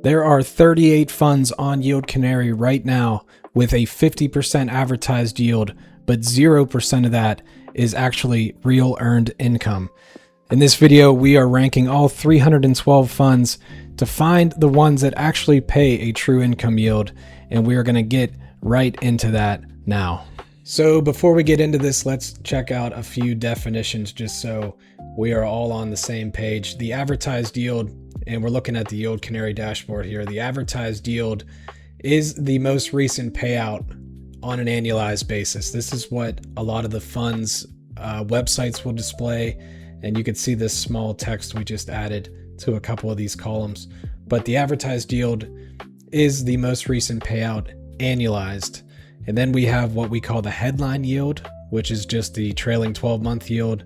There are 38 funds on YieldCanary right now with a 50% advertised yield, but 0% of that is actually real earned income. In this video, we are ranking all 312 funds to find the ones that actually pay a true income yield, and we are going to get right into that now. So before we get into this, let's check out a few definitions just so we are all on the same page. The advertised yield, and we're looking at the YieldCanary dashboard here. The advertised yield is the most recent payout on an annualized basis. This is what a lot of the funds websites will display, and you can see this small text we just added to a couple of these columns. But the advertised yield is the most recent payout annualized. And then we have what we call the headline yield, which is just the trailing 12-month yield.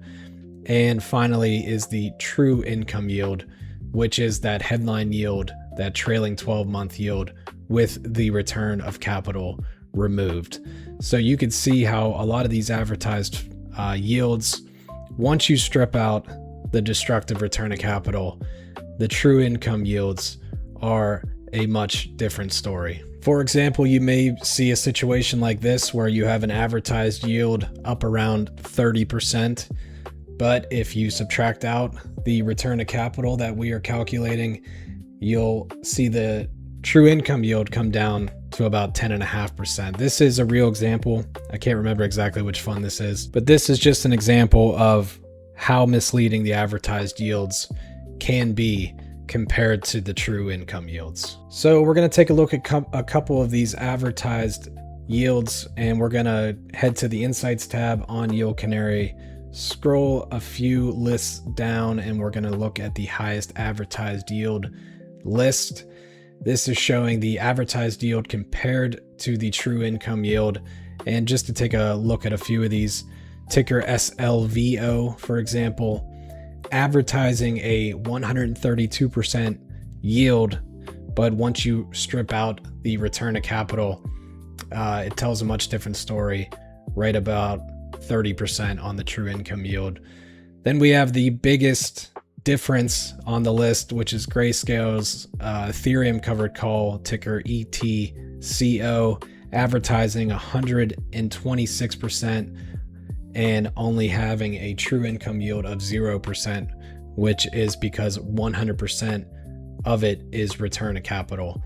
And finally is the true income yield, which is that headline yield, that trailing 12-month yield with the return of capital removed. So you can see how a lot of these advertised yields, once you strip out the destructive return of capital, the true income yields are a much different story. For example, you may see a situation like this where you have an advertised yield up around 30%, but if you subtract out the return of capital that we are calculating, you'll see the true income yield come down to about 10.5%. This is a real example. I can't remember exactly which fund this is, but this is just an example of how misleading the advertised yields can be compared to the true income yields. So we're going to take a look at a couple of these advertised yields, and we're going to head to the Insights tab on YieldCanary, scroll a few lists down, and we're going to look at the highest advertised yield list. This is showing the advertised yield compared to the true income yield. And just to take a look at a few of these, ticker SLVO, for example, advertising a 132% yield, but once you strip out the return of capital, it tells a much different story, right about 30% on the true income yield. Then we have the biggest difference on the list, which is Grayscale's Ethereum covered call, ticker ETCO, advertising 126% and only having a true income yield of 0%, which is because 100% of it is return of capital.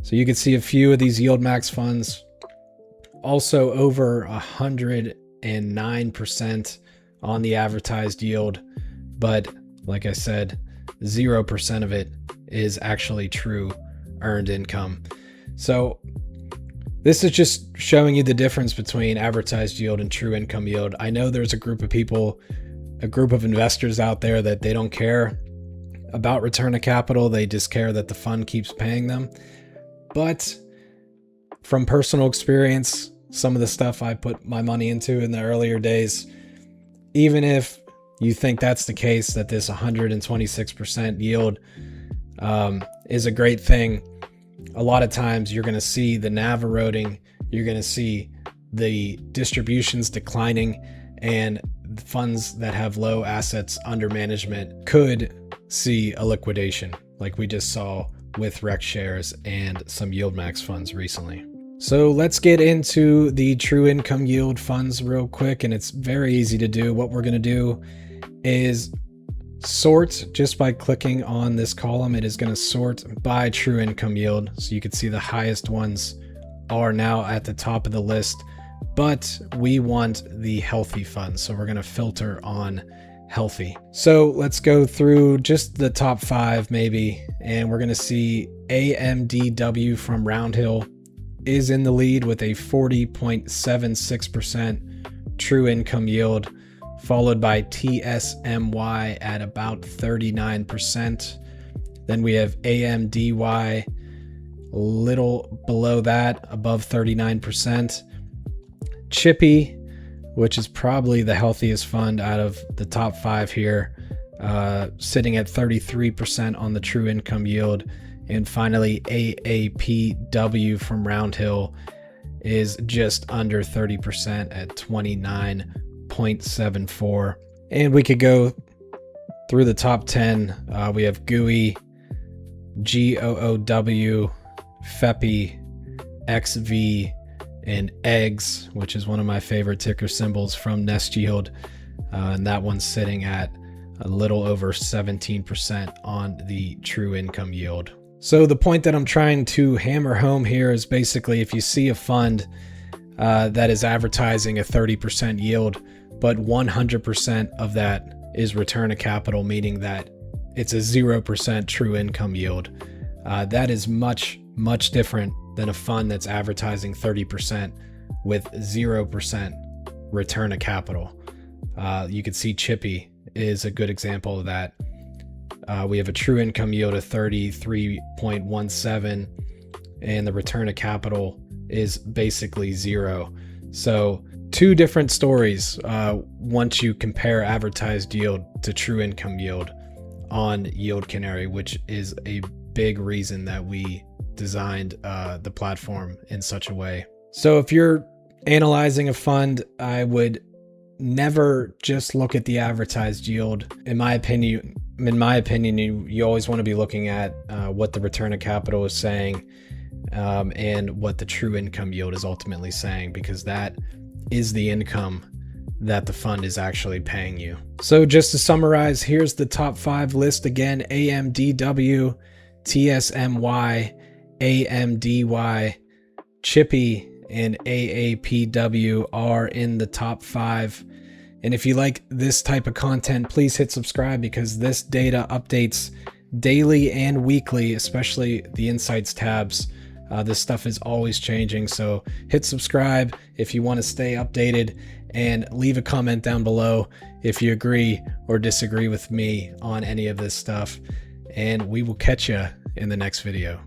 So you can see a few of these yield max funds also over 109% on the advertised yield, but like I said, 0% of it is actually true earned income. So this is just showing you the difference between advertised yield and true income yield. I know there's a group of people, a group of investors out there that they don't care about return of capital. They just care that the fund keeps paying them. But from personal experience, some of the stuff I put my money into in the earlier days, even if you think that's the case, that this 126% yield is a great thing, a lot of times you're going to see the NAV eroding, you're going to see the distributions declining, and funds that have low assets under management could see a liquidation like we just saw with Rec Shares and some YieldMax funds recently. So let's get into the true income yield funds real quick, and it's very easy to do. What we're going to do is sort just by clicking on this column. It is going to sort by true income yield. So you can see the highest ones are now at the top of the list, but we want the healthy funds. So we're going to filter on healthy. So let's go through just the top 5 maybe, and we're going to see AMDW from Roundhill is in the lead with a 40.76% true income yield, followed by TSMY at about 39%. Then we have AMDY, a little below that, above 39%. Chippy, which is probably the healthiest fund out of the top 5 here, sitting at 33% on the true income yield. And finally, AAPW from Roundhill is just under 30% at 29.74. And we could go through the top 10. We have GUI, GOOW, FEPI, XV, and EGGS, which is one of my favorite ticker symbols from Nest Yield. And that one's sitting at a little over 17% on the true income yield. So the point that I'm trying to hammer home here is basically if you see a fund that is advertising a 30% yield, but 100% of that is return of capital, meaning that it's a 0% true income yield, that is much different than a fund that's advertising 30% with 0% return of capital. You can see Chippy is a good example of that. We have a true income yield of 33.17 and the return of capital is basically 0. So two different stories once you compare advertised yield to true income yield on YieldCanary, which is a big reason that we designed the platform in such a way. So if you're analyzing a fund, I would never just look at the advertised yield. In my opinion, you always want to be looking at what the return of capital is saying and what the true income yield is ultimately saying, because that is the income that the fund is actually paying you. So just to summarize, here's the top 5 list again: AMDW, TSMY, AMDY, Chippy, and AAPW are in the top 5. And if you like this type of content, please hit subscribe, because this data updates daily and weekly, especially the insights tabs. This stuff is always changing, so hit subscribe if you want to stay updated, and leave a comment down below if you agree or disagree with me on any of this stuff, and we will catch you in the next video.